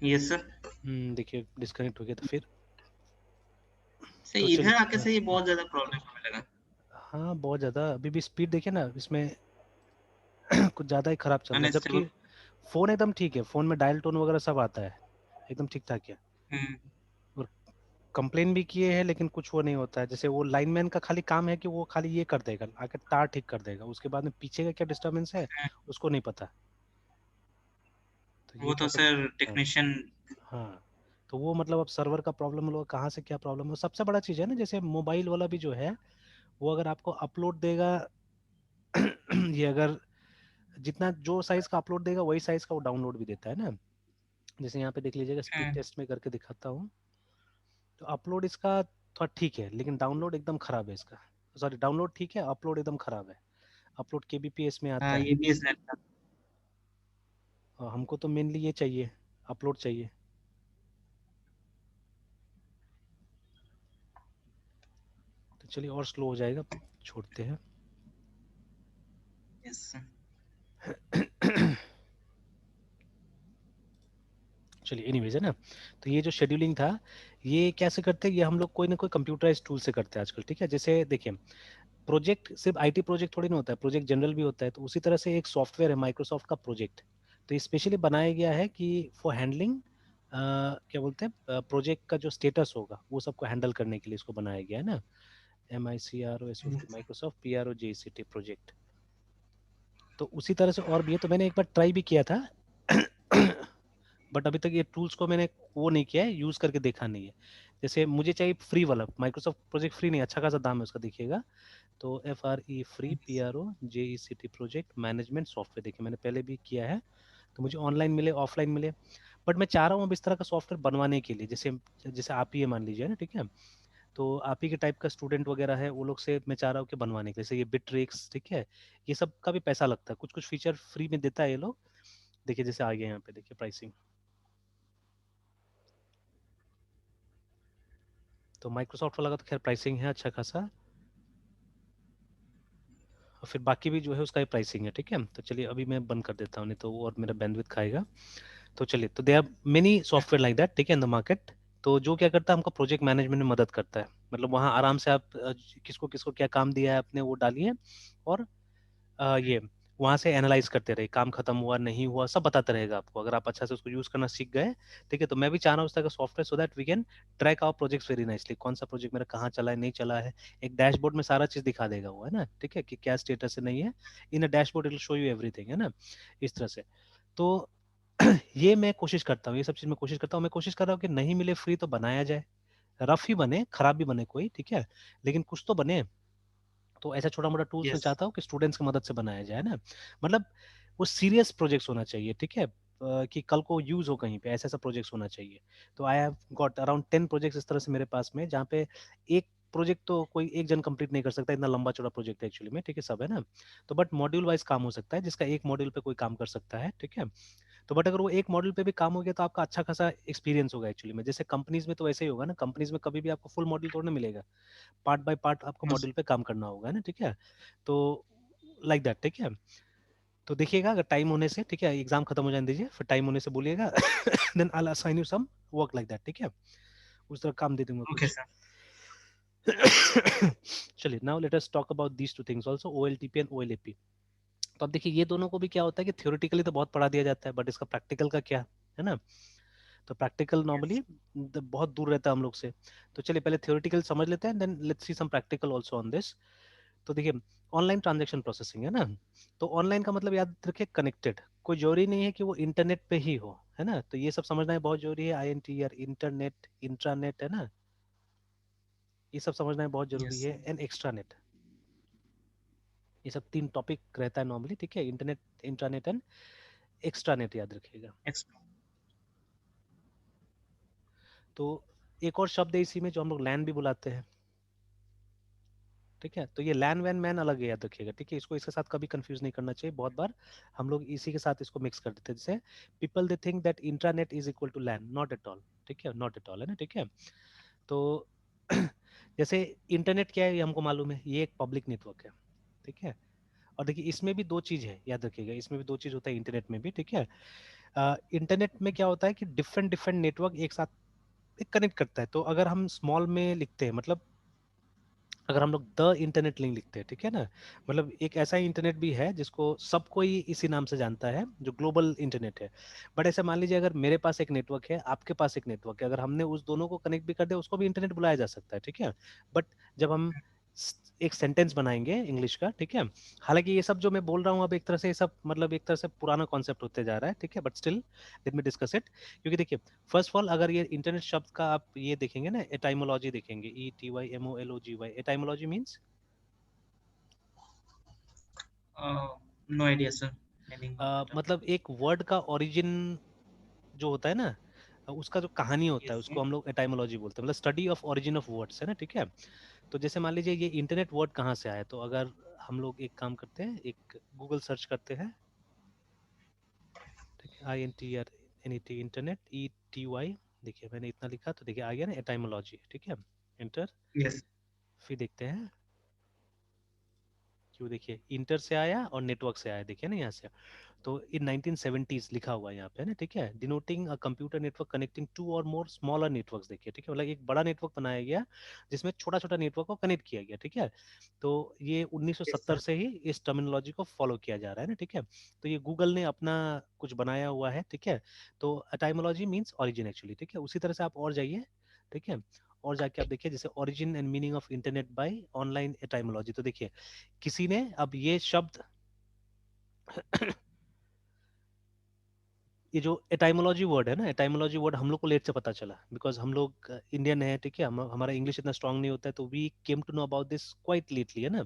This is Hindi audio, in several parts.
Yes sir. देखिए डिस्कनेक्ट हो गया था फिर। सर तो इधर चलिए आके से ये बहुत ज्यादा प्रॉब्लम हमें लगा। हाँ बहुत ज़्यादा, अभी भी स्पीड देखिए ना इसमें कुछ ज़्यादा ही खराब चल रहा है, जबकि अनस्टेबल। फ़ोन एकदम ठीक है, फ़ोन में डायल टोन वगैरह सब आता है, एकदम ठीक ठाक है। हम्म। और कंप्लेन भी किए हैं लेकिन कुछ वो नहीं होता है। जैसे वो लाइनमैन का खाली काम है कि वो खाली ये कर देगा, आकर तार ठीक कर देगा, उसके बाद में पीछे का क्या डिस्टरबेंस है उसको नहीं पता। तो ये वो तो थोड़ा सा सर हाँ। टेक्नीशियन। हाँ तो वो मतलब अब सर्वर का प्रॉब्लम होगा, कहाँ से क्या प्रॉब्लम है। सबसे बड़ा चीज़ है ना, जैसे मोबाइल वाला भी जो है वो अगर आपको अपलोड देगा ये अगर जितना जो साइज का अपलोड देगा वही साइज का वो डाउनलोड भी देता है ना। जैसे यहाँ पे देख लीजिएगा, स्पीड हम्म। टेस्ट में करके दिखाता हूँ। तो अपलोड इसका थोड़ा ठीक है लेकिन डाउनलोड एकदम खराब है इसका। सॉरी, डाउनलोड ठीक है, अपलोड एकदम खराब है। अपलोड केबीपीएस में आता हाँ है। ये भी सर। और हमको तो मेनली ये चाहिए, अपलोड चाहिए। तो चलिए और स्लो हो जाएगा, छोड़ते हैं। Yes sir. चलिए एनीवेज है ना। तो ये जो शेड्यूलिंग था, ये कैसे करते हैं, ये हम लोग कोई ना कोई कंप्यूटराइज टूल से करते हैं आजकल। ठीक है, जैसे देखिए प्रोजेक्ट सिर्फ आईटी प्रोजेक्ट थोड़ी ना होता है, प्रोजेक्ट जनरल भी होता है। तो उसी तरह से एक सॉफ्टवेयर है माइक्रोसॉफ्ट का प्रोजेक्ट। तो स्पेशली बनाया गया है कि फॉर हैंडलिंग क्या बोलते हैं, प्रोजेक्ट का जो स्टेटस होगा वो सबको हैंडल करने के लिए इसको बनाया गया है ना। MICROSOFT, Microsoft PROJECT project. तो उसी तरह से और भी है। तो मैंने एक बार ट्राई भी किया था बट अभी तक ये टूल्स को मैंने वो नहीं किया है, यूज करके देखा नहीं है। जैसे मुझे चाहिए फ्री वाला माइक्रोसॉफ्ट प्रोजेक्ट, फ्री नहीं, अच्छा खासा दाम है उसका, देखिएगा। तो FRE free PROJECT project management software, देखिए मैंने पहले भी किया है। तो मुझे ऑनलाइन मिले ऑफलाइन मिले, बट मैं चाह रहा हूँ अब इस तरह का सॉफ्टवेयर बनवाने के लिए। जैसे जैसे आप ही ये मान लीजिए ना, ठीक है। तो आप ही के टाइप का स्टूडेंट वगैरह है, वो लोग से मैं चाह रहा हूँ कि बनवाने के लिए। जैसे ये बिट्रिक्स, ठीक है, ये सब का भी पैसा लगता है, कुछ कुछ फीचर फ्री में देता है ये लोग। देखिए जैसे आ गया यहाँ पे, देखिए प्राइसिंग। तो माइक्रोसॉफ्ट वाला का तो खैर प्राइसिंग है अच्छा खासा, और फिर बाकी भी जो है उसका ही प्राइसिंग है। ठीक है, तो चलिए अभी मैं बंद कर देता हूँ, नहीं तो वो और मेरा बैंडविड्थ खाएगा। तो चलिए, तो they are many software like that, ठीक है, इन द मार्केट। तो जो क्या करता है, हमको प्रोजेक्ट मैनेजमेंट में मदद करता है। मतलब वहाँ आराम से आप किसको किसको क्या काम दिया है आपने वो डालिए, और ये वहां से एनालाइज करते रहे, काम खत्म हुआ नहीं हुआ सब बताते रहेगा आपको, अगर आप अच्छा से उसको यूज करना सीख गए। ठीक है, तो मैं भी चाह रहा हूँ उस तरह का software, so that we can track our projects very nicely, कौन सा प्रोजेक्ट मेरा कहाँ चला है नहीं चला है। एक डैशबोर्ड में सारा चीज दिखा देगा वो, है ना, ठीक है, कि क्या स्टेटस है नहीं है। In a dashboard it will show you everything, है ना, इस तरह से। तो ये मैं कोशिश करता हूँ, ये सब चीज मैं कोशिश करता हूँ। मैं कोशिश कर रहा हूँ कि नहीं मिले फ्री तो बनाया जाए, रफ ही बने, खराब भी बने कोई, ठीक है, लेकिन कुछ तो बने। तो ऐसा छोटा मोटा टूल्स में यस। चाहता हूँ कि स्टूडेंट्स की मदद से बनाया जाए ना। मतलब वो सीरियस प्रोजेक्ट्स होना चाहिए, ठीक है, कि कल को यूज हो कहीं पे, ऐसा ऐसा प्रोजेक्ट्स होना चाहिए। तो I have got around 10 projects इस तरह से मेरे पास में, जहाँ पे एक प्रोजेक्ट तो कोई एक जन कंप्लीट नहीं कर सकता, इतना लंबा चौड़ा प्रोजेक्ट है एक्चुअली में, ठीक है, सब है ना। तो बट मॉड्यूल वाइज काम हो सकता है, जिसका एक मॉड्यूल पे कोई काम कर सकता है, ठीक है। तो बट अगर वो एक मॉडल पे भी काम हो गया तो आपका अच्छा खासा एक्सपीरियंस होगा एक्चुअली में। जैसे कंपनीज में तो वैसे ही होगा ना, कंपनीज में कभी भी आपको फुल मॉडल थोड़ा ना मिलेगा, पार्ट बाय पार्ट आपको मॉड्यूल पे काम करना होगा ना, ठीक है। तो लाइक दैट, ठीक है। तो देखिएगा अगर टाइम होने से, ठीक है, एग्जाम खत्म हो जाने दीजिए, फिर टाइम होने से बोलिएगा then I will assign you some work like that, ठीक है, उस तरह काम दे दूंगा ओके कुछ। सर। चलिए now let us talk about these two things also, OLTP and OLAP। तो अब देखिए ये दोनों को भी क्या होता है कि थ्योरेटिकली तो बहुत पढ़ा दिया जाता है, बट इसका प्रैक्टिकल का क्या है ना। तो प्रैक्टिकल यस। नॉर्मली बहुत दूर रहता है हम लोग से। तो चलिए पहले थ्योरेटिकल समझ लेते हैं, then let's see some practical also on this. तो देखिए ऑनलाइन ट्रांजैक्शन प्रोसेसिंग है ना। तो ऑनलाइन का मतलब याद रखिए कनेक्टेड, कोई जरूरी नहीं है कि वो इंटरनेट पे ही हो, है ना। तो ये सब समझना है बहुत जरूरी है, INT यार, इंटरनेट, इंट्रानेट, है ना, ये सब समझना है बहुत जरूरी यस। है, एंड एक्स्ट्रानेट। ये सब 3 टॉपिक रहता है नॉर्मली, ठीक है, इंटरनेट, इंट्रानेट एंड एक्स्ट्रानेट, याद रखिएगा। तो एक और शब्द है इसी में जो हम लोग लैन भी बुलाते हैं, ठीक है। तो ये लैन वैन मैन अलग है, याद रखिएगा, ठीक है, इसको इसके साथ कभी कंफ्यूज नहीं करना चाहिए। बहुत बार हम लोग इसी के साथ इसको मिक्स कर देते हैं। जैसे people they think that intranet is equal to LAN, not at all, ठीक है, नॉट एट ऑल, है ना, ठीक है। तो जैसे इंटरनेट क्या है ये हमको मालूम है, ये एक पब्लिक नेटवर्क है, ठीक है। और देखिए इसमें भी दो चीज है, याद रखिएगा, इसमें भी दो चीज होता है इंटरनेट में भी, ठीक है। इंटरनेट में क्या होता है कि डिफरेंट डिफरेंट नेटवर्क एक साथ कनेक्ट करता है। तो अगर हम स्मॉल में लिखते हैं, मतलब अगर हम लोग द इंटरनेट लिंक लिखते हैं, ठीक है ना, मतलब एक ऐसा इंटरनेट भी है जिसको सब कोई इसी नाम से जानता है, जो ग्लोबल इंटरनेट है। बट ऐसे मान लीजिए अगर मेरे पास एक नेटवर्क है, आपके पास एक नेटवर्क है, अगर हमने उस दोनों को कनेक्ट भी कर दिया, उसको भी इंटरनेट बुलाया जा सकता है, ठीक है। बट जब हम एक सेंटेंस बनाएंगे इंग्लिश का, ठीक है, हालांकि ये सब जो मैं बोल रहा हूँ अब एक तरह से, ये सब मतलब एक तरह से पुराना कॉन्सेप्ट होते जा रहा है, ठीक है, but still let me discuss it. क्योंकि देखिए, फर्स्ट ऑफ ऑल अगर ये इंटरनेट शब्द का आप ये देखेंगे ना, एटाइमोलॉजी देखेंगे, ETYMOLOGY, etymology means no idea sir, meaning of that. मतलब एक वर्ड का ओरिजिन जो होता है ना, उसका जो कहानी होता है यस उसको सर। हम लोग एटाइमोलॉजी बोलते हैं, मतलब study of origin of words है ना, ठीक है। तो जैसे मान लीजिए ये इंटरनेट वर्ड कहाँ से आया, तो अगर हम लोग एक काम करते हैं, एक गूगल सर्च करते हैं, ठीक है, INTERNET, इंटरनेट, ETY, देखिए मैंने इतना लिखा तो देखिए आ गया ना एटाइमोलॉजी, ठीक है, एंटर। यस। फिर देखते हैं, क्यों, देखिए इंटर से आया और नेटवर्क से आया, देखिए ना यहाँ से। तो इन 1970s लिखा हुआ है यहाँ पे ना, ठीक है, denoting a computer network connecting two or more smaller networks, देखिए, ठीक है, मतलब एक बड़ा नेटवर्क बनाया गया जिसमें छोटा छोटा नेटवर्क को कनेक्ट किया गया, ठीक है। तो ये यस 1970 सर। से ही इस टर्मिनोलॉजी को फॉलो किया जा रहा है ना, ठीक है। तो ये गूगल ने अपना कुछ बनाया हुआ है, ठीक है। तो टाइमोलॉजी मीन्स ऑरिजिन एक्चुअली, ठीक है। उसी तरह से आप और जाइए, ठीक है, और जाके आप देखिए जैसे origin and meaning of internet by online etymology, तो देखिए किसी ने अब ये शब्द ये जो एटाइमोलॉजी वर्ड है ना, एटाइमोलॉजी वर्ड हम लोग को लेट से पता चला, बिकॉज हम लोग इंडियन है, ठीक है, हमारा इंग्लिश इतना स्ट्रांग नहीं होता है, तो we came to know about this quite lately, है ना।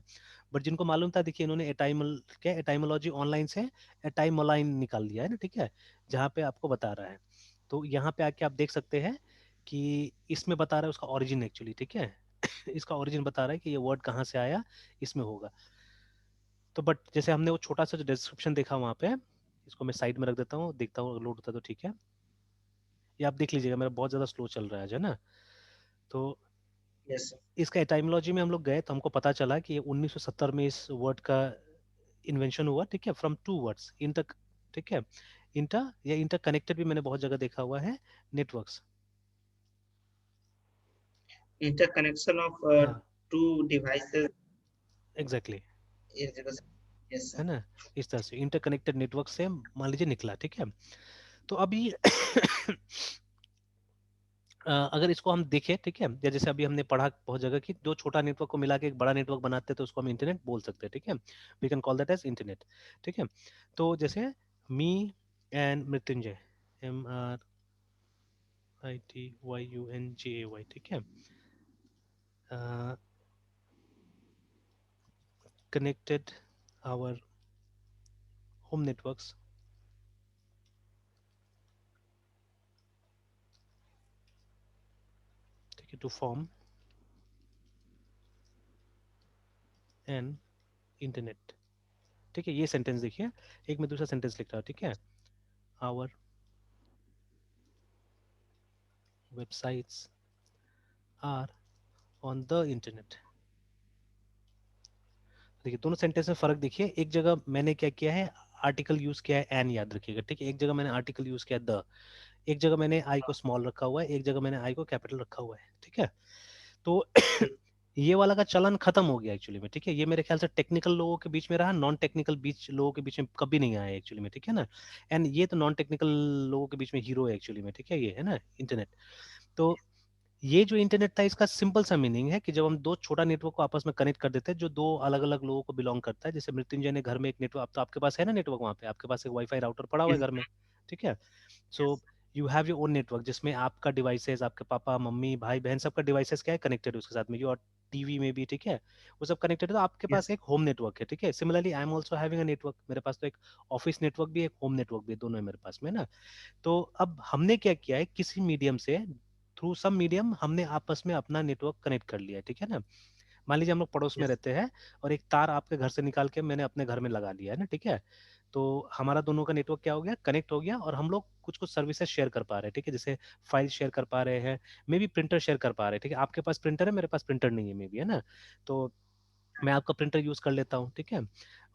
बट जिनको मालूम था, देखिए इन्होंने एटाइमोलॉजी ऑनलाइन से एटाइमोलाइन निकाल दिया है ना, ठीक है, जहाँ पे आपको बता रहा है। तो यहाँ पे आके आप देख सकते हैं कि इसमें बता रहा है उसका ओरिजिन एक्चुअली, ठीक है। इसका ओरिजिन बता रहा है कि ये वर्ड कहाँ से आया, इसमें होगा। तो बट जैसे हमने वो छोटा सा जो डिस्क्रिप्शन देखा वहाँ पे, इसको मैं साइड में रख देता हूँ, देखता हूँ लोड होता है तो ठीक है। ये आप देख लीजिएगा, मेरा बहुत ज़्यादा स्लो चल रहा है जो है ना। तो यस सर। इसका एटाइमोलॉजी में हम लोग गए तो हमको पता चला कि ये 1970 में इस वर्ड का इन्वेंशन हुआ, ठीक है, फ्रॉम टू वर्ड्स इंटर, ठीक है, इंटर या इंटर कनेक्टेड भी मैंने बहुत जगह देखा हुआ है, नेटवर्क्स। इंटरकनेक्शन ऑफ हाँ, टू डिवाइसेस एग्जैक्टली, इस जगह से। यस है सर। ना। इस तरह से इंटरकनेक्टेड नेटवर्क से मान लीजिए निकला, ठीक है। तो अभी अगर इसको हम देखें, ठीक है, या जैसे अभी हमने पढ़ा बहुत जगह कि दो छोटा नेटवर्क को मिला के एक बड़ा नेटवर्क बनाते हैं, तो उसको हम इंटरनेट बोल सकते हैं, ठीक है, we can call that as internet, ठीक है। तो जैसे मी एंड मृत्युंजय, MRITYUNJAY, ठीक है, कनेक्टेड आवर होम नेटवर्क्स, ठीक है, टू फॉर्म एन इंटरनेट, ठीक है। ये सेंटेंस देखिए, एक मैं दूसरा सेंटेंस लिख रहा हूँ, ठीक है, our websites are on the internet. देखिए दोनों सेंटेंस में फर्क देखिए, एक जगह मैंने क्या किया है, आर्टिकल यूज किया है एन, याद रखिएगा, ठीक है। एक जगह मैंने आर्टिकल यूज किया है द, एक जगह मैंने आई को स्मॉल रखा हुआ है, एक जगह मैंने आई को कैपिटल रखा हुआ है, ठीक है। तो ये वाला का चलन खत्म हो गया एक्चुअली में, ठीक है। ये मेरे ख्याल से टेक्निकल लोगों के बीच में रहा, नॉन टेक्निकल बीच लोगों के बीच में कभी नहीं आया एक्चुअली में, ठीक है ना। एंड ये तो नॉन टेक्निकल लोगों के बीच में हीरो है एक्चुअली में, ठीक है, ये है ना इंटरनेट। तो ये जो इंटरनेट था, इसका सिंपल सा मीनिंग है कि जब हम दो छोटा नेटवर्क को आपस में कनेक्ट कर देते हैं जो दो अलग अलग लोगों को बिलोंग करता है, जैसे मृत्युंजय ने घर में एक नेटवर्क, अब तो आपके पास है ना नेटवर्क, वहाँ पे आपके पास एक वाईफाई राउटर पड़ा हुआ है यस घर में, ठीक है। So you have your own network जिसमें आपका डिवाइसेस, आपके पापा मम्मी भाई बहन सबका डिवाइसेस क्या है, कनेक्टेड है उसके साथ में, योर टीवी में भी, ठीक है, वो सब कनेक्टेड है, तो आपके पास यस एक होम नेटवर्क है, ठीक है। Similarly I am also having a network, मेरे पास तो एक ऑफिस नेटवर्क भी है, एक होम नेटवर्क भी है, दोनों है मेरे पास में ना। तो अब हमने क्या किया है, किसी मीडियम से, थ्रू सम मीडियम हमने आपस में अपना नेटवर्क कनेक्ट कर लिया है, ठीक है ना। मान लीजिए हम लोग पड़ोस में यस रहते हैं और एक तार आपके घर से निकाल के मैंने अपने घर में लगा लिया है ना, ठीक है। तो हमारा दोनों का नेटवर्क क्या हो गया, कनेक्ट हो गया, और हम लोग कुछ कुछ सर्विसेज शेयर कर पा रहे हैं, ठीक है, जैसे फाइल शेयर कर पा रहे हैं, मे बी प्रिंटर शेयर कर पा रहे हैं, ठीक है। आपके पास प्रिंटर है, मेरे पास प्रिंटर नहीं है, मे बी, है ना। तो मैं आपका प्रिंटर यूज कर लेता हूँ, ठीक है,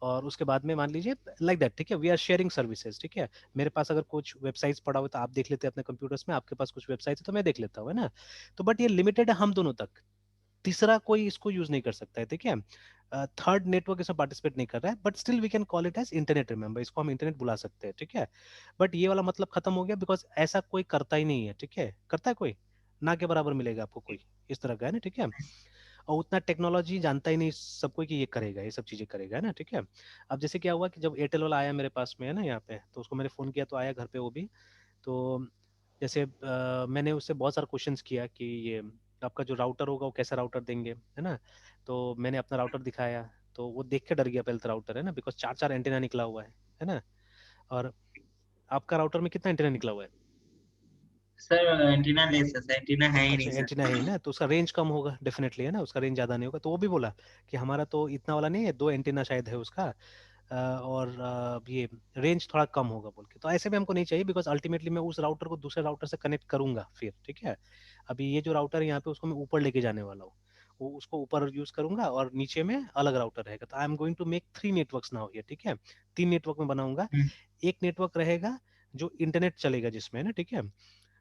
और उसके बाद में मान लीजिए लाइक दैट, ठीक है, वी आर शेयरिंग सर्विसेज, ठीक है, मेरे पास अगर कुछ वेबसाइट्स पड़ा हुआ तो आप देख लेते हैं अपने कंप्यूटर्स में, आपके पास कुछ वेबसाइट्स है तो मैं देख लेता हूँ, है ना। तो बट ये लिमिटेड है हम दोनों तक, तीसरा कोई इसको यूज नहीं कर सकता है, ठीक है। थर्ड नेटवर्क इसमें पार्टिसिपेट नहीं कर रहा है, but still we can call it as internet, remember, इसको हम इंटरनेट बुला सकते हैं, ठीक है। बट ये वाला मतलब खत्म हो गया, बिकॉज ऐसा कोई करता ही नहीं है, ठीक है, करता है कोई ना के बराबर मिलेगा आपको कोई इस तरह का, है ना, ठीक है। और उतना टेक्नोलॉजी जानता ही नहीं सबको कि ये करेगा, ये सब चीजें करेगा, है ना, ठीक है। अब जैसे क्या हुआ कि जब एयरटेल वाला आया मेरे पास में, है ना, यहाँ पे, तो उसको मैंने फोन किया तो आया घर पे वो भी। तो जैसे मैंने उससे बहुत सारा क्वेश्चंस किया कि ये आपका जो राउटर होगा वो कैसा राउटर देंगे, है ना। तो मैंने अपना राउटर दिखाया, तो वो देख के डर गया पहले तो राउटर, है ना, बिकॉज चार चार एंटीना निकला हुआ है ना। और आपका राउटर में कितना एंटीना निकला हुआ है? सर एंटीना लेस है सर, एंटीना है ही अच्छा, नहीं सर। एंटीना है ही ना, तो उसका रेंज कम होगा डेफिनेटली, है ना, उसका रेंज ज्यादा नहीं होगा। तो वो भी बोला कि हमारा तो इतना वाला नहीं है, दो एंटीना शायद है उसका, और ये रेंज थोड़ा कम होगा बोल के। तो ऐसे में हमको नहीं चाहिए, बिकॉज अल्टीमेटली मैं उस राउटर को दूसरे राउटर से कनेक्ट करूंगा फिर, ठीक है। अभी ये जो राउटर है यहाँ पे उसको मैं ऊपर लेके जाने वाला हूँ, वो उसको ऊपर यूज करूंगा और नीचे में अलग राउटर रहेगा। तो I am going to make three networks now here, ठीक है, तीन नेटवर्क में बनाऊंगा। हम्म, एक नेटवर्क रहेगा जो इंटरनेट चलेगा जिसमें, है ना, ठीक है।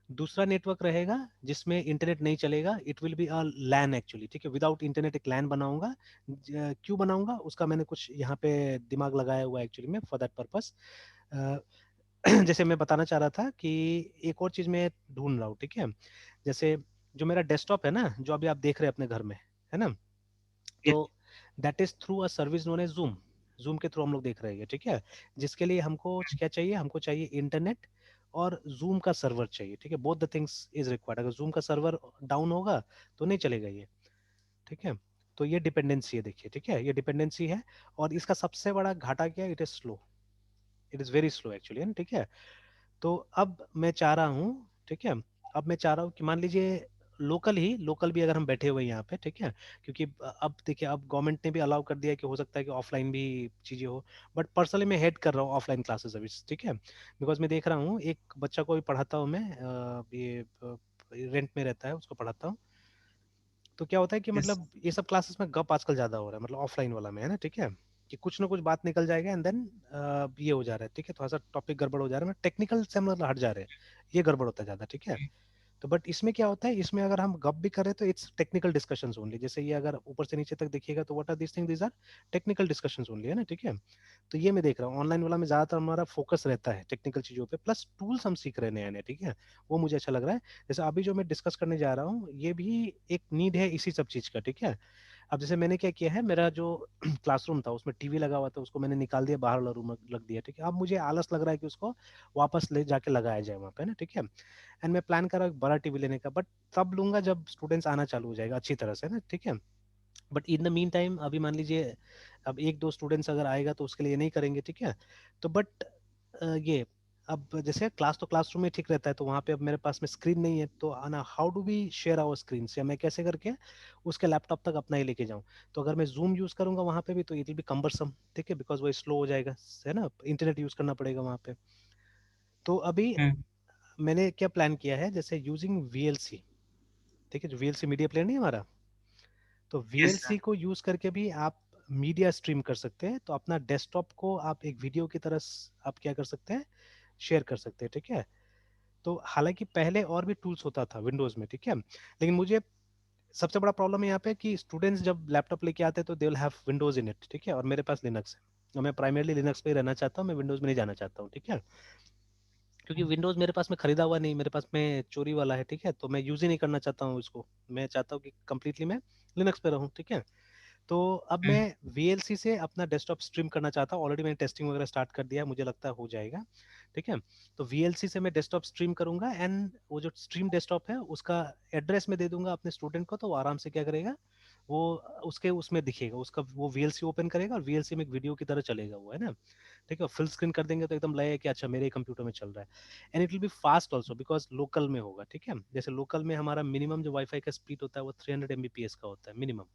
दूसरा नेटवर्क रहेगा जिसमें इंटरनेट नहीं चलेगा, it will be a LAN actually, ठीक है, विदाउट इंटरनेट एक लैन बनाऊंगा। क्यों बनाऊंगा उसका मैंने कुछ यहाँ पे दिमाग लगाया हुआ है एक्चुअली में फॉर दैट पर्पस। जैसे मैं बताना चाह रहा था कि एक और चीज मैं ढूंढ रहा हूँ, ठीक है। जैसे जो मेरा डेस्कटॉप है ना, जो अभी आप देख रहे हैं अपने घर में, है ना, तो yes, that is through a service known as Zoom. Zoom के थ्रू हम लोग देख रहे हैं, ठीक है। जिसके लिए हमको क्या चाहिए, हमको चाहिए इंटरनेट और जूम का सर्वर चाहिए, ठीक है, both the things is required. अगर जूम का सर्वर डाउन होगा तो नहीं चलेगा ये, ठीक है। तो ये डिपेंडेंसी है, देखिए, ठीक है, ये डिपेंडेंसी है। और इसका सबसे बड़ा घाटा क्या है, it is slow, it is very slow actually, ठीक है। तो अब मैं चाह रहा हूँ, ठीक है, अब मैं चाह रहा हूँ कि मान लीजिए लोकल भी अगर हम बैठे हुए हैं यहाँ पे, ठीक है, क्योंकि अब देखिए अब गवर्नमेंट ने भी अलाउ कर दिया है कि हो सकता है कि ऑफलाइन भी चीजें हो। बट पर्सनली मैं हेड कर रहा हूँ ऑफलाइन क्लासेस अभी, ठीक है, बिकॉज मैं देख रहा हूँ एक बच्चा को भी पढ़ाता हूँ मैं, ये रेंट में रहता है, उसको पढ़ाता हूँ। तो क्या होता है कि yes, मतलब ये सब क्लासेस में गप आजकल ज्यादा हो रहा है, मतलब ऑफलाइन वाला में, है ना, ठीक है, कि कुछ ना कुछ बात निकल जाएगा एंड देन ये हो जा रहा है, ठीक है, थोड़ा सा टॉपिक गड़बड़ हो जा रहा है, टेक्निकल से हम लोग हट जा रहे हैं, ये गड़बड़ होता है ज्यादा, ठीक है। तो बट इसमें क्या होता है, इसमें अगर हम गप भी करें तो इट्स टेक्निकल डिस्कशंस ओनली। जैसे ये अगर ऊपर से नीचे तक देखिएगा तो what are this thing, this are technical discussions only, है ना, ठीक है। तो ये मैं देख रहा हूँ ऑनलाइन वाला में ज्यादातर हमारा फोकस रहता है टेक्निकल चीजों पे, प्लस टूल्स हम सीख रहे हैं नए नए, ठीक है, वो मुझे अच्छा लग रहा है। जैसे अभी जो मैं डिस्कस करने जा रहा हूँ ये भी एक नीड है इसी सब चीज का, ठीक है। अब जैसे मैंने क्या किया है, मेरा जो क्लासरूम था उसमें टीवी लगा हुआ था, उसको मैंने निकाल दिया बाहर वाला रूम रख दिया, ठीक है। अब मुझे आलस लग रहा है कि उसको वापस ले जाके लगाया जाए वहाँ पे ना, ठीक है। एंड मैं प्लान कर रहा हूँ एक बड़ा टीवी लेने का, बट तब लूंगा जब स्टूडेंट्स आना चालू हो जाएगा अच्छी तरह से ना, ठीक है। But in the mean time अभी मान लीजिए अब एक दो स्टूडेंट्स अगर आएगा तो उसके लिए नहीं करेंगे, ठीक है। तो बट ये अब जैसे क्लास तो क्लासरूम में ठीक रहता है, तो वहाँ पे अब मेरे पास में स्क्रीन नहीं है, तो आना how do we share our screen, या मैं कैसे करके उसके लैपटॉप तक अपना ही लेके जाऊँ। तो अगर मैं जूम यूज करूंगा वहाँ पे भी तो इट विल बी कम्बरसम, ठीक है, बिकॉज वो स्लो हो जाएगा, है ना, इंटरनेट यूज करना पड़ेगा वहाँ पे। तो अभी हम्म, मैंने क्या प्लान किया है, जैसे यूजिंग वीएलसी, ठीक है, जो वीएलसी मीडिया प्लेयर नहीं है हमारा, तो yes, वीएलसी को यूज करके भी आप मीडिया स्ट्रीम कर सकते हैं। तो अपना डेस्कटॉप को आप एक वीडियो की तरह आप क्या कर सकते हैं, शेयर कर सकते हैं, ठीक है। तो हालांकि पहले और भी टूल्स होता था विंडोज में, ठीक है, लेकिन मुझे सबसे बड़ा प्रॉब्लम है यहाँ पे कि स्टूडेंट्स जब लैपटॉप लेके आते हैं तो they will have Windows in it, ठीक है, और मेरे पास लिनक्स है, और मैं प्राइमरली लिनक्स पे ही रहना चाहता हूँ, मैं विंडोज में नहीं जाना चाहता हूँ, ठीक है। क्योंकि विंडोज मेरे पास में खरीदा हुआ नहीं, मेरे पास में चोरी वाला है, ठीक है, तो मैं यूज ही नहीं करना चाहता हूँ इसको। मैं चाहता हूँ कि कंप्लीटली मैं लिनक्स पे रहूँ, ठीक है। तो अब मैं हम्म, VLC से अपना डेस्कटॉप स्ट्रीम करना चाहता हूँ, ऑलरेडी मैंने टेस्टिंग वगैरह स्टार्ट कर दिया है, मुझे लगता है हो जाएगा, ठीक है। तो VLC से मैं डेस्कटॉप स्ट्रीम करूंगा एंड वो जो स्ट्रीम डेस्कटॉप है उसका एड्रेस में दे दूंगा अपने स्टूडेंट को, तो वो आराम से क्या करेगा, वो उसके उसमें दिखेगा उसका, वो VLC ओपन करेगा और VLC में एक वीडियो की तरह चलेगा वो, है ना, ठीक है। फुल स्क्रीन कर देंगे तो एकदम लगेगा कि अच्छा मेरे कंप्यूटर में चल रहा है। And it will B fast also because local में होगा, ठीक है। जैसे लोकल में हमारा मिनिमम जो वाईफाई का स्पीड होता है वो 300 MBPS का होता है मिनिमम,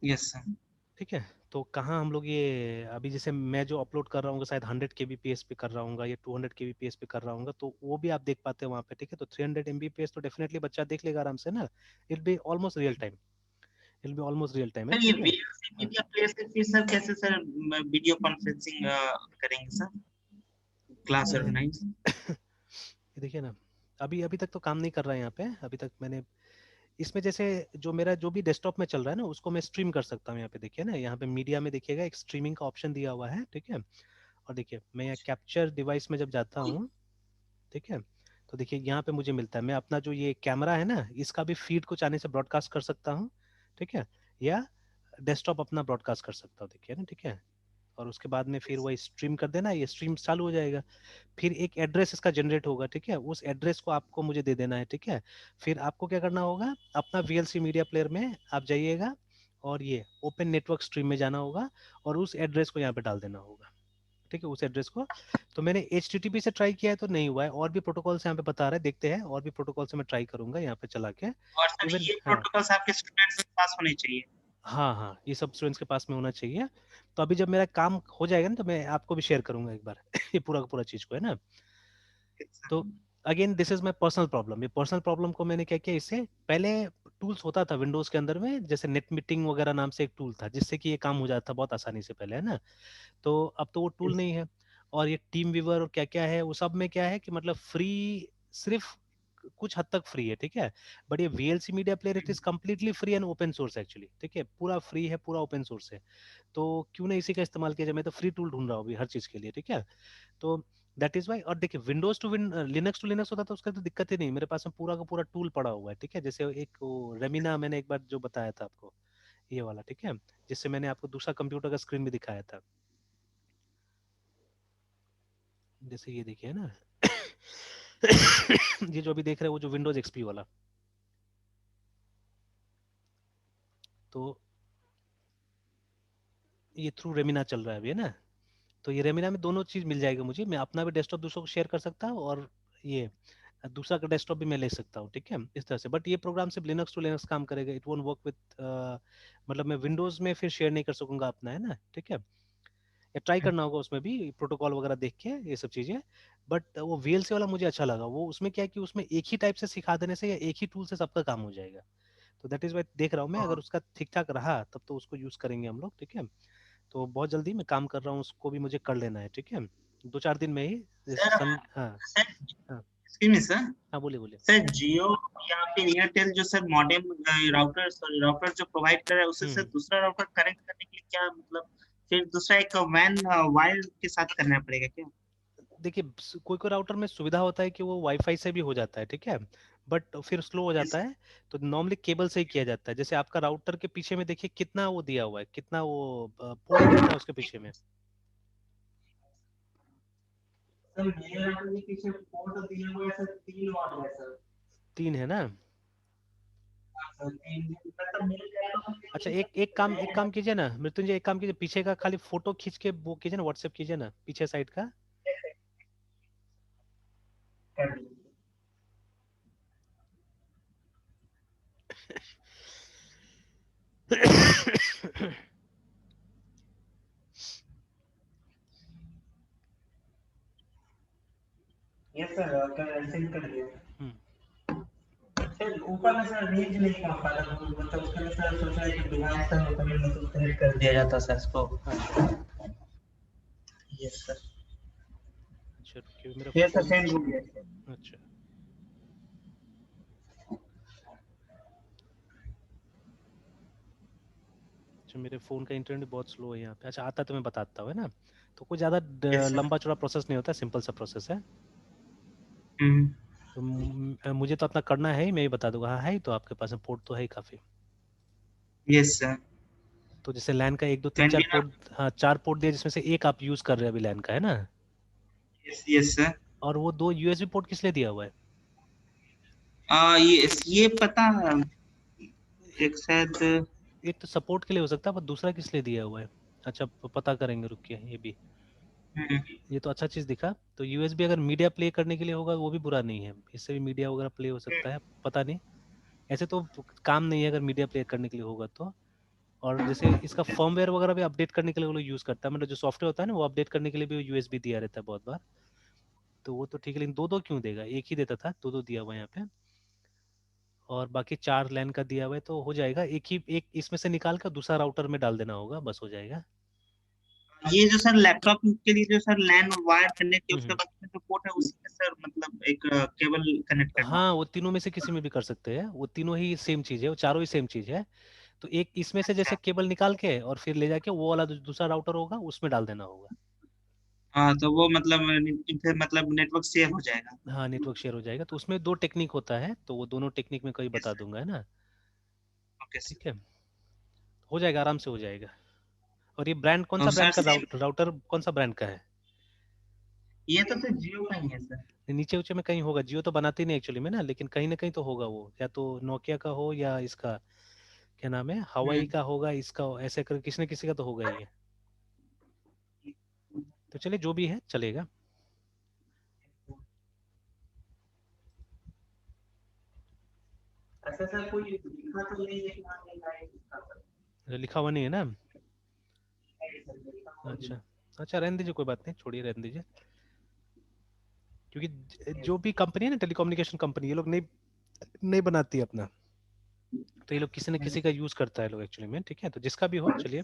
yes, sir, ठीक है। तो कहाँ हम लोग ये अभी जैसे मैं जो अपलोड कर रहा हूँ शायद 100 kbps पे कर रहा हूँ या 200 kbps पे कर रहा हूँ, तो वो भी आप देख पाते हैं वहाँ पे, ठीक है। तो 300 MBPS तो डेफिनेटली बच्चा देख लेगा आराम से ना, it be almost real time, it be almost real time है, सर ये ठीक है। वीएलसी हाँ, मीडिया प्लेयर से फिर सर कैसे सर वीडियो कॉन्फ्रेंसिंग करेंगे सर, क्लास अ, ऑर्गेनाइज? ये देखिए ना, अभी अभी तक तो काम नहीं कर रहा है यहाँ पे। अभी तक मैंने इसमें जैसे जो मेरा जो भी डेस्कटॉप में चल रहा है ना, उसको मैं स्ट्रीम कर सकता हूँ। यहाँ पे देखिए ना, यहाँ पे मीडिया में देखिएगा एक स्ट्रीमिंग का ऑप्शन दिया हुआ है, ठीक है। और देखिए मैं यहाँ कैप्चर डिवाइस में जब जाता हूँ, ठीक है, तो देखिए यहाँ पे मुझे मिलता है, मैं अपना जो ये कैमरा है ना, इसका भी फीड को चाहने से ब्रॉडकास्ट कर सकता हूँ, ठीक है, या डेस्कटॉप अपना ब्रॉडकास्ट कर सकता हूँ, देखिए ना, ठीक है। और उसके बाद में फिर वही स्ट्रीम कर देना, ये स्ट्रीम चालू हो जाएगा। फिर एक एड्रेस इसका जनरेट होगा, ठीक है, उस एड्रेस को आपको मुझे दे देना है, ठीक है। फिर आपको क्या करना होगा, अपना वीएलसी मीडिया प्लेयर में आप जाइएगा और ये ओपन नेटवर्क स्ट्रीम में जाना होगा और उस एड्रेस को यहाँ पे डाल देना होगा, ठीक है, उस एड्रेस को। तो मैंने HTTP से ट्राई किया है तो नहीं हुआ है, और भी प्रोटोकॉल से यहाँ पे बता रहा है, देखते हैं और भी प्रोटोकॉल से मैं ट्राई करूंगा यहाँ पे चला के। और सर इवन ये हाँ, प्रोटोकॉल्स आपके स्टूडेंट्स के पास होने चाहिए? हाँ हाँ, ये सब स्टूडेंट्स के पास में होना चाहिए। तो अभी जब मेरा काम हो जाएगा ना, तो मैं आपको भी शेयर करूंगा एक बार ये पूरा का पूरा चीज को, है ना। तो again this is my personal problem. ये पर्सनल प्रॉब्लम को मैंने क्या किया, इससे पहले टूल्स होता था विंडोज के अंदर में, जैसे नेट मीटिंग वगैरह नाम से एक टूल था, जिससे कि ये काम हो जाता था बहुत आसानी से पहले, है ना। तो अब तो वो टूल नहीं है। और ये टीम व्यूवर और क्या क्या है, वो सब में क्या है कि मतलब फ्री, सिर्फ कुछ हद तक फ्री है, ठीक है। बट ये VLC media player it is completely free and open source actually, ठीक है, पूरा फ्री है, पूरा ओपन सोर्स है। तो क्यों नहीं इसी का इस्तेमाल किया जाए, मैं तो फ्री टूल ढूंढ रहा हूँ अभी हर चीज के लिए, ठीक है। तो दैट इज वाई। और देखिए Windows to Linux to Linux होता तो उसका तो दिक्कत ही नहीं, मेरे पास में पूरा का पूरा टूल पड़ा हुआ है, ठीक है। जैसे एक वो रेमिना मैंने एक बार जो बताया था आपको, ये वाला, ठीक है, जिससे मैंने आपको दूसरा कंप्यूटर का स्क्रीन भी दिखाया था। जैसे ये देखिए ना ये जो अभी देख रहे हैं वो जो विंडोज एक्सपी वाला, तो ये थ्रू रेमिना चल रहा है अभी, है ना। तो ये रेमिना में दोनों चीज मिल जाएगा मुझे, मैं अपना भी डेस्कटॉप दूसरों को शेयर कर सकता हूँ, और ये दूसरा का डेस्कटॉप भी मैं ले सकता हूँ, ठीक है, इस तरह से। बट ये प्रोग्राम सिर्फ लिनक्स टू लिनक्स काम करेगा, इट वोंट वर्क विद, मतलब मैं विंडोज में फिर शेयर नहीं कर सकूंगा अपना, है ना, ठीक है। या ट्राई करना होगा उसमें भी प्रोटोकॉल वगैरह देख के ये सब चीजें। बट वो VLC वाला मुझे अच्छा लगा, वो उसमें क्या है कि उसमें एक ही टाइप से सिखा देने से या एक ही टूल से सबका काम हो जाएगा। तो दैट इज वाई देख रहा हूँ मैं, अगर उसका ठीक ठाक रहा तब तो उसको यूज करेंगे हम लोग, ठीक है। तो बहुत जल्दी मैं काम कर रहा हूँ, उसको भी मुझे कर लेना है, ठीक है, 2-4 दिन में ही, जैसे सर हाँ। सर हाँ, एक्सक्यूज मी सर, हाँ, बोलिए बोलिए। सर जियो या फिर एयरटेल जो sir modem router, sorry router जो प्रोवाइड कर रहा है, उससे सर हम्म। दूसरा राउटर कनेक्ट करने के लिए क्या मतलब, फिर दूसरा एक वैन वायर के साथ करना पड़ेगा क्या? देखिए कोई कोई राउटर में सुविधा होता है कि वो वाईफाई से भी हो जाता है, ठीक है, बट फिर स्लो हो यस जाता है। तो नॉर्मली केबल से ही किया जाता है। जैसे आपका राउटर के पीछे में देखिए कितना वो दिया हुआ है, कितना वो पोर्ट कितना है उसके पीछे में। सर, मेरे राउटर के पीछे पोर्ट दिया हुआ है सर, 3 वाट है सर। 3 है ना। सर 3 मतलब मेरे लैपटॉप में अच्छा, नहीं एक काम कीजिए ना मृत्युंजय, एक काम कीजिए, पीछे का खाली फोटो खींच के वो कीजिए ना, व्हाट्सएप कीजिए ना पीछे साइड का। सर। यस सर, कर सेंड कर दिया। हम्म। सर ऊपर में सर रेंज नहीं कम पा रहा, तो मतलब उसके लिए सर सोचा है कि डिवाइस सर ऊपर में मतलब कनेक्ट कर दिया जाता सर इसको। अच्छा यस सर। अच्छा, रुकिए मेरा यस सर, फोन। सेंड हो गया सर। अच्छा अच्छा, मेरे फ़ोन का इंटरनेट बहुत स्लो है यहाँ पे। अच्छा, आता तो मैं बताता हूँ, है ना। तो कोई ज़्यादा यस सर। लंबा चौड़ा प्रोसेस नहीं होता, सिंपल सा प्रोसेस है। हम्म। तो मुझे तो अपना करना है ही, मैं ही बता दूंगा। हाँ है ही, तो आपके पास में पोर्ट तो है ही काफ़ी। Yes sir. तो जैसे लैन का 1 2 3 4 सेंड भी ना। पोर्ट, हाँ 4 पोर्ट दिए, जिसमें से एक आप यूज़ कर रहे हैं अभी लैन का, है ना। Yes yes sir. और वो 2 USB पोर्ट किस लिए दिया हुआ है। ये पता, एक शायद। एक तो सपोर्ट के लिए हो सकता है, पर दूसरा किस लिए दिया हुआ है। अच्छा, पता करेंगे, रुकिए ये भी। हम्म। ये तो अच्छा चीज़ दिखा। तो USB अगर मीडिया प्ले करने के लिए होगा वो भी बुरा नहीं है, इससे भी मीडिया वगैरह प्ले हो सकता है, पता नहीं। ऐसे तो काम नहीं है अगर मीडिया प्ले करने के लिए होगा तो। और जैसे इसका फर्मवेयर वगैरह भी अपडेट करने के लिए वो लोग यूज़ करता है, मतलब जो सॉफ्टवेयर होता है ना, वो अपडेट करने के लिए भी USB दिया रहता है बहुत बार। तो वो तो ठीक है, लेकिन दो दो क्यों देगा, एक ही देता था, दो दो दिया हुआ है यहाँ पे। और बाकी 4 लैन का दिया हुआ है, तो हो जाएगा। एक इसमें से निकाल कर दूसरा राउटर में डाल देना होगा, बस हो जाएगा। ये जो सर लैपटॉप के लिए जो सर लैन वायर कनेक्ट है, उसके हम्म। बाद में जो पोर्ट है उसी में सर मतलब एक केबल कनेक्ट करना हाँ, होगा। वो तीनों में से किसी में भी कर सकते हैं, वो तीनों ही सेम चीज है, वो चारों ही सेम चीज है। तो एक इसमें से जैसे अच्छा। केबल निकाल के और फिर ले जाके वो वाला दूसरा राउटर होगा उसमें डाल देना होगा। हाँ तो वो मतलब फिर मतलब नेटवर्क शेयर हो जाएगा। हाँ, नेटवर्क शेयर हो जाएगा। तो उसमें 2 टेक्निक होता है, तो वो दोनों टेक्निक में कहीं यस बता सर। दूंगा, है ना। Okay sir. ठीक है, हो जाएगा, आराम से हो जाएगा। और ये ब्रांड कौन सा, तो सर ब्रांड का सेम, राउटर कौन सा ब्रांड का है? ये तो सर जियो का ही है सर। नीचे ऊंचे में कहीं होगा, जियो तो बनाती नहीं एक्चुअली में ना, लेकिन कहीं ना कहीं तो होगा वो, या तो नोकिया का हो या इसका क्या नाम है, हवाई हम्म। का होगा, इसका ऐसे कर किसी न किसी का तो होगा ही है। तो चलिए, जो भी है चलेगा। ऐसा सर कोई लिखा तो नहीं है कि हाँ ये है इसका सर। लिखा हुआ नहीं है ना? नहीं सर, लिखा हुआ नहीं अच्छा। अच्छा, रहने दीजिए, कोई बात नहीं, छोड़िए, रहने दीजिए। क्योंकि है। जो भी कंपनी है ना, टेलीकम्युनिकेशन कंपनी, ये लोग नहीं नहीं बनाती है अपना, तो ये लोग किसी न किसी का यूज करता है लोग एक्चुअली में। ठीक है, तो जिसका भी हो, चलिए।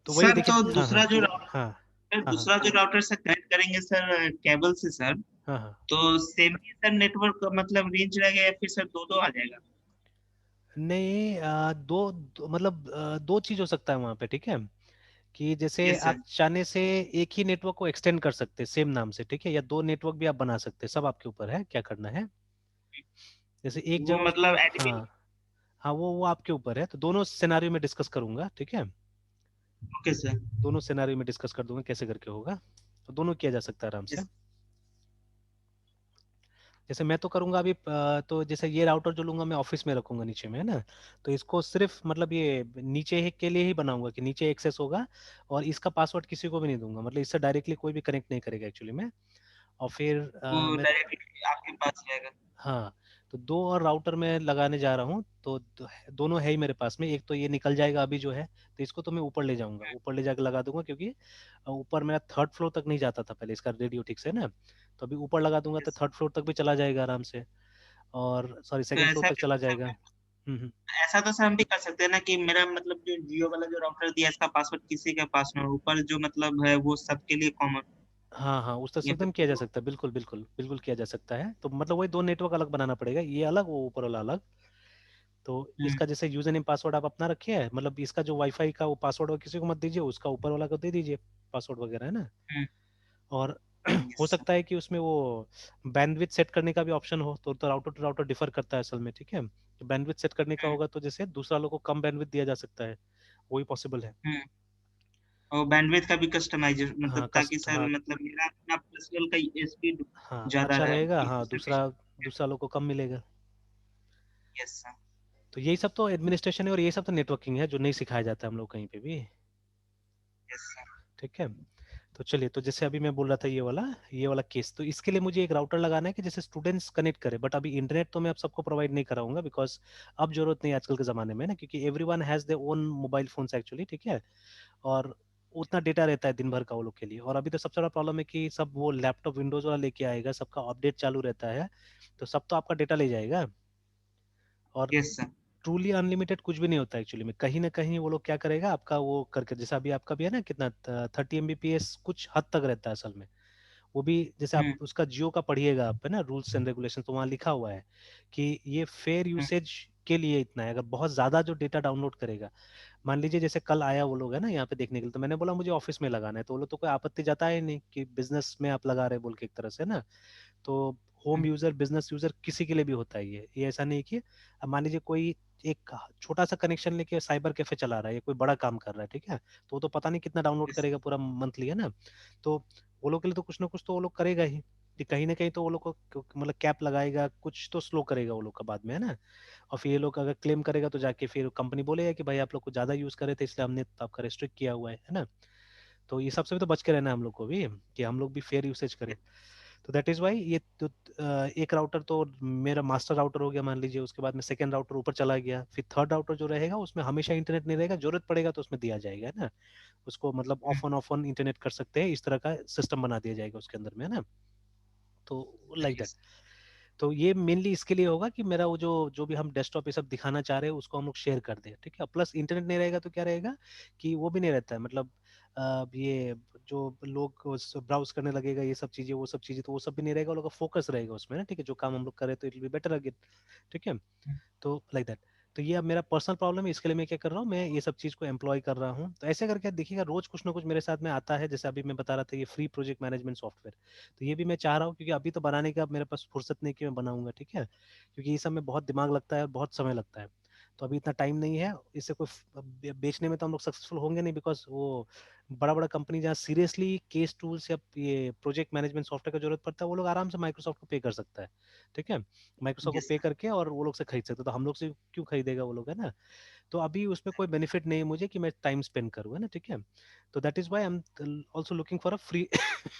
तो वही सर देखिए। तो हाँ हाँ। दूसरा जो हाँ सर हाँ। हाँ दूसरा जो राउटर से कनेक्ट करेंगे सर केबल से सर, हाँ। हाँ, तो सेम ही सर नेटवर्क मतलब रेंज रहेगा या फिर सर दो दो आ जाएगा? नहीं, मतलब 2 चीज हो सकता है वहां पे, ठीक है। कि जैसे यस सर। आप चाहने से एक ही नेटवर्क को एक्सटेंड कर सकते हैं सेम नाम से, ठीक है, या 2 नेटवर्क भी आप बना सकते हैं, सब आपके ऊपर है क्या करना है। जैसे एक वो जगह मतलब एडमिन। हाँ हाँ, वो आपके ऊपर है, तो दोनों सिनेरियो में डिस्कस करूंगा, ठीक है। Okay sir. दोनों सिनेरियो में डिस्कस कर दूंगा कैसे करके होगा, तो दोनों किया जा सकता है आराम से। यस। जैसे मैं तो करूंगा अभी, तो जैसे ये राउटर जो लूंगा मैं ऑफिस में रखूंगा नीचे में, है ना। तो इसको सिर्फ मतलब ये नीचे के लिए ही बनाऊंगा कि नीचे एक्सेस होगा, और इसका पासवर्ड किसी को भी नहीं दूंगा, मतलब इससे डायरेक्टली कोई भी कनेक्ट नहीं करेगा एक्चुअली में। और फिर वो मैं डायरेक्टली आपके पास रहेगा। हाँ, तो 2 और राउटर मैं लगाने जा रहा हूँ, तो दोनों है ही मेरे पास में। एक तो ये निकल जाएगा अभी जो है, तो इसको तो मैं ऊपर ले जाऊंगा, ऊपर ले जाकर लगा दूंगा, क्योंकि ऊपर मेरा 3rd फ्लोर तक नहीं जाता था पहले इसका रेडियो, ठीक से ना। तो अभी ऊपर लगा दूंगा तो यस। 3rd फ्लोर तक भी चला जाएगा आराम से, और सॉरी तो 2nd फ्लोर ऐसा तक भी चला तो सर, जाएगा। हम्म। ऐसा तो सर हम भी कर सकते हैं ना कि मेरा मतलब जो जियो वाला जो राउटर दिया है, इसका पासवर्ड किसी के पास में हो, ऊपर जो मतलब है वो सबके लिए कॉमन। हाँ हाँ, उस तरह से या फिर एकदम किया जा सकता है, बिल्कुल बिल्कुल बिल्कुल किया जा सकता है। तो मतलब वही 2 नेटवर्क अलग बनाना पड़ेगा, ये अलग, वो ऊपर वाला अलग। तो हम्म। इसका जैसे यूजर नेम पासवर्ड आप अपना रखिए, मतलब इसका जो वाईफाई का वो पासवर्ड वो किसी को मत दीजिए, उसका ऊपर वाला को दे दीजिए पासवर्ड वगैरह, है ना। हम्म। और यस हो सर। सकता है कि उसमें वो बैंडविड्थ सेट करने का भी ऑप्शन हो, तो राउटर टू राउटर डिफर करता है असल में, ठीक है। तो बैंडविड्थ सेट करने का हम्म। होगा तो जैसे दूसरा लोग को कम बैंडविड्थ दिया जा सकता है, वही पॉसिबल है। हम्म। और बैंडविड्थ का भी कस्टमाइजेशन हाँ मतलब, ताकि कस्ट सर हाँ। मतलब मेरा अपना पर्सनल का स्पीड हाँ, ज्यादा अच्छा रहे, रहेगा, हाँ, दूसरे दूसरा पे। दूसरा लोग को कम मिलेगा। Yes sir. तो यही सब तो एडमिनिस्ट्रेशन है, और यही सब तो नेटवर्किंग है जो नहीं सिखाया जाता है हम लोग कहीं पे भी। Yes sir. ठीक है, तो चलिए, तो जैसे अभी मैं बोल रहा था ये वाला केस, तो इसके लिए मुझे एक राउटर लगाना है कि जैसे स्टूडेंट्स कनेक्ट करे, बट अभी इंटरनेट तो मैं अब सबको प्रोवाइड नहीं कराऊंगा, बिकॉज अब जरूरत नहीं है आजकल के ज़माने में ना, क्योंकि everyone has their own mobile phones actually, ठीक है। और उतना डेटा रहता है दिन भर का वो लोग के लिए, और अभी तो सबसे बड़ा प्रॉब्लम है कि सब वो लैपटॉप विंडोज वाला लेके आएगा, सबका अपडेट चालू रहता है, तो सब तो आपका डेटा ले जाएगा। और यस सर। ट्रूली अनलिमिटेड कुछ भी नहीं होता एक्चुअली में, कहीं ना कहीं वो लोग क्या करेगा आपका वो करके, जैसा अभी आपका भी है ना, कितना 30 Mbps कुछ हद तक रहता है असल में। वो भी जैसे आप हम्म। उसका जियो का पढ़िएगा आप, है ना, रूल्स एंड रेगुलेशन, तो वहाँ लिखा हुआ है कि ये फेयर हम्म। यूसेज के लिए इतना है। अगर बहुत ज्यादा जो डेटा डाउनलोड करेगा, मान लीजिए जैसे कल आया वो लोग है ना यहाँ पे देखने के लिए, तो मैंने बोला मुझे ऑफिस में लगाना है, तो वो लोग तो कोई आपत्ति जताया ही नहीं कि बिजनेस में आप लगा रहे बोल के, एक तरह से ना। तो होम हम्म। यूजर बिजनेस यूजर किसी के लिए भी होता है ये ऐसा नहीं कि अब मान लीजिए कोई एक छोटा सा कनेक्शन लेके साइबर कैफे चला रहा है या कोई बड़ा काम कर रहा है, ठीक है, तो वो तो पता नहीं कितना डाउनलोड यस। करेगा पूरा मंथली, है ना। तो वो लोग के लिए तो कुछ ना कुछ तो वो लोग करेगा ही, कि कहीं ना कहीं तो वो लोग को मतलब कैप लगाएगा, कुछ तो स्लो करेगा वो लोग का बाद में, है ना। और फिर ये लोग अगर क्लेम करेगा तो जाके फिर कंपनी बोलेगा कि भाई आप लोग को ज्यादा यूज करे थे इसलिए हमने तो आपका रेस्ट्रिक्ट किया हुआ है ना। तो ये सबसे भी तो बच के रहना है हम लोग को भी, कि हम लोग भी फेयर यूसेज करें। तो दैट इज वाई ये तो एक राउटर तो मेरा मास्टर राउटर हो गया मान लीजिए, उसके बाद में सेकंड राउटर ऊपर चला गया, फिर थर्ड राउटर जो रहेगा उसमें हमेशा इंटरनेट नहीं रहेगा, जरूरत पड़ेगा तो उसमें दिया जाएगा, है ना। उसको मतलब ऑफ ऑन इंटरनेट कर सकते हैं, इस तरह का सिस्टम बना दिया जाएगा उसके अंदर में, है ना। तो लाइक दैट। यस। तो ये मेनली इसके लिए होगा कि मेरा वो जो जो भी हम डेस्कटॉप ये सब दिखाना चाह रहे हैं उसको हम लोग शेयर कर दें, ठीक है। प्लस इंटरनेट नहीं रहेगा तो क्या रहेगा कि वो भी नहीं रहता है, मतलब ये जो लोग ब्राउज करने लगेगा ये सब चीजें वो सब चीजें, तो वो सब भी नहीं रहेगा, वो लोग का फोकस रहेगा उसमें ना, ठीक है, जो काम हम लोग करें तो it will be better again, ठीक है। तो लाइक दैट। तो ये अब मेरा पर्सनल प्रॉब्लम है, इसके लिए मैं क्या कर रहा हूँ, मैं ये सब चीज़ को एम्प्लॉय कर रहा हूँ। तो ऐसे करके देखिएगा रोज कुछ ना कुछ मेरे साथ में आता है, जैसे अभी मैं बता रहा था ये फ्री प्रोजेक्ट मैनेजमेंट सॉफ्टवेयर, तो ये भी मैं चाह रहा हूँ, क्योंकि अभी तो बनाने का मेरे पास फुर्सत नहीं कि मैं बनाऊंगा, ठीक है, क्योंकि ये सब में बहुत दिमाग लगता है और बहुत समय लगता है। तो अभी इतना टाइम नहीं है इससे कोई बेचने में तो हम लोग सक्सेसफुल होंगे नहीं, बिकॉज वो बड़ा बड़ा कंपनी जहाँ सीरियसली केस टूल्स या ये प्रोजेक्ट मैनेजमेंट सॉफ्टवेयर का जरूरत पड़ता है, वो लोग आराम से माइक्रोसॉफ्ट को पे कर सकता है, ठीक है, माइक्रोसॉफ्ट को यस पे सर। करके और वो लोग से खरीद सकते हैं, तो हम लोग से क्यों खरीदेगा वो लोग, है ना। तो अभी उसमें कोई बेनिफिट नहीं है मुझे कि मैं टाइम स्पेंड करूँ, है ना, ठीक है। तो that is why I am also looking for a free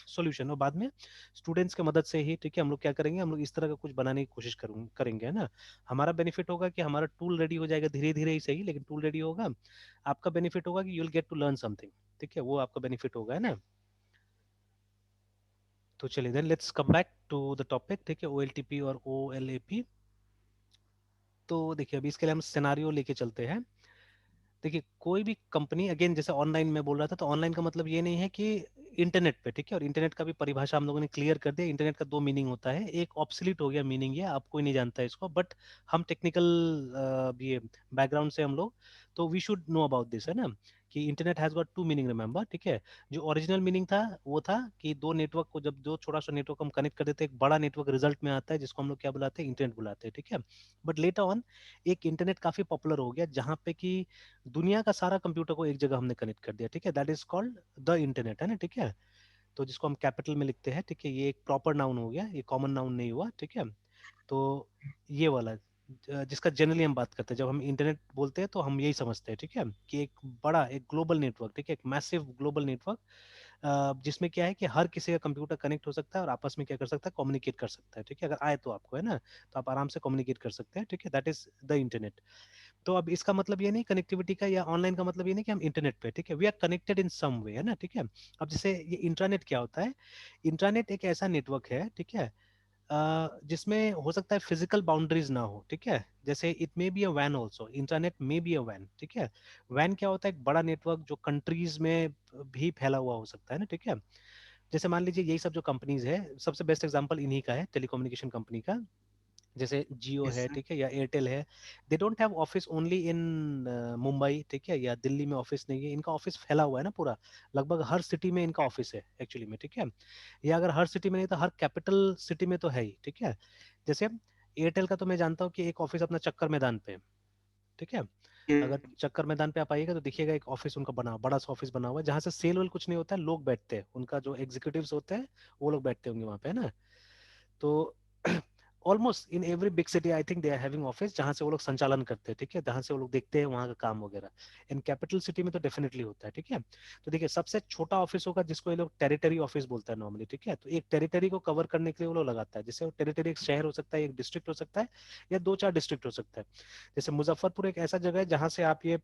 solution, और बाद में स्टूडेंट्स की मदद से ही, ठीक है, हम लोग क्या करेंगे, हम लोग इस तरह का कुछ बनाने की कोशिश करेंगे, है ना। हमारा बेनिफिट होगा कि हमारा टूल रेडी हो जाएगा, धीरे धीरे ही सही, लेकिन टूल रेडी होगा। आपका बेनिफिट होगा कि you will get to learn something, ठीक है, वो आपका बेनिफिट होगा, है ना। तो चलिए then let's come back to the topic, ठीक है, OLTP और OLAP। तो देखिए अभी इसके लिए हम सिनेरियो लेके चलते हैं। देखिए कोई भी कंपनी, अगेन जैसे ऑनलाइन में बोल रहा था, तो ऑनलाइन का मतलब ये नहीं है कि इंटरनेट पे, ठीक है, और इंटरनेट का भी परिभाषा हम लोगों ने क्लियर कर दिया। इंटरनेट का दो मीनिंग होता है, एक ऑब्सलीट हो गया मीनिंग, ये आप कोई नहीं जानता है इसको, बट हम टेक्निकल ये बैकग्राउंड से हम लोग, तो we should know about this, है ना, कि internet has got two meaning, remember, ठीक है। जो ओरिजिनल मीनिंग था वो था कि दो नेटवर्क को, जब दो छोटा सा नेटवर्क हम कनेक्ट कर देते हैं, एक बड़ा नेटवर्क रिजल्ट में आता है जिसको हम लोग क्या बुलाते हैं, इंटरनेट बुलाते हैं, ठीक है। बट लेटर ऑन एक इंटरनेट काफी पॉपुलर हो गया जहां पे कि दुनिया का सारा कंप्यूटर को एक जगह हमने कनेक्ट कर दिया, ठीक है, that is called the internet, है ना, ठीक है। तो जिसको हम कैपिटल में लिखते हैं, ठीक है, ये एक प्रॉपर नाउन हो गया, ये कॉमन नाउन नहीं हुआ, ठीक है। तो ये वाला जिसका जनरली हम बात करते हैं, जब हम इंटरनेट बोलते हैं तो हम यही समझते हैं, ठीक है, कि एक बड़ा एक ग्लोबल नेटवर्क, ठीक है, एक मैसिव ग्लोबल नेटवर्क, जिसमें क्या है कि हर किसी का कंप्यूटर कनेक्ट हो सकता है और आपस में क्या कर सकता है, कम्युनिकेट कर सकता है, ठीक है, अगर आए तो आपको, है ना, तो आप आराम से कम्युनिकेट कर सकते हैं, ठीक है, दैट इज द इंटरनेट। तो अब इसका मतलब ये नहीं कनेक्टिविटी का या ऑनलाइन का मतलब ये नहीं कि हम इंटरनेट पे, ठीक है, वी आर कनेक्टेड इन सम वे, है ना, ठीक है। अब जैसे ये इंट्रानेट क्या होता है, इंट्रानेट एक ऐसा नेटवर्क है, ठीक है, जिसमें हो सकता है फिजिकल बाउंड्रीज ना हो, ठीक है, जैसे इट मे बी अ वैन also, internet may be a वैन, ठीक है। वैन क्या होता है, एक बड़ा नेटवर्क जो कंट्रीज में भी फैला हुआ हो सकता है ना, ठीक है। जैसे मान लीजिए यही सब जो कंपनीज है, सबसे बेस्ट एग्जांपल इन्हीं का है, टेलीकम्युनिकेशन कंपनी का, जैसे जियो यस है, सर। ठीक है, या एयरटेल है। They don't have office only in Mumbai, ठीक है, या दिल्ली में ऑफिस नहीं है, इनका ऑफिस फैला हुआ है ना पूरा, लगभग हर सिटी में इनका ऑफिस है एक्चुअली में, ठीक है। या अगर हर सिटी में नहीं तो हर कैपिटल सिटी में तो है ही, ठीक है। जैसे एयरटेल का तो मैं जानता हूँ कि एक ऑफिस अपना चक्कर मैदान पे है, ठीक है। अगर चक्कर मैदान पे आप आइएगा तो देखिएगा एक ऑफिस उनका बना, बड़ा सा ऑफिस बना हुआ है, जहाँ से सेल वेल कुछ नहीं होता है, लोग बैठते हैं, उनका जो एग्जीक्यूटिव्स होते हैं वो लोग बैठते होंगे वहाँ पे, है ना। तो almost in every big city I think they are having office, जहां से वो लोग संचालन करते हैं, ठीक है, जहां से वो लोग देखते हैं वहां का काम वगैरह। इन कैपिटल सिटी में तो डेफिनेटली होता है, ठीक है। तो देखिए सबसे छोटा ऑफिस होगा जिसको ये लोग टेरिटरी ऑफिस बोलता है नॉर्मली, ठीक है, तो एक टेरिटरी को कवर करने के लिए वो लोग लगाता है, जैसे वो टेरिटरी एक शहर हो सकता है, एक डिस्ट्रिक्ट हो सकता है, या दो चार डिस्ट्रिक्ट हो सकता है। जैसे मुजफ्फरपुर एक ऐसा जगह है जहां से आप ये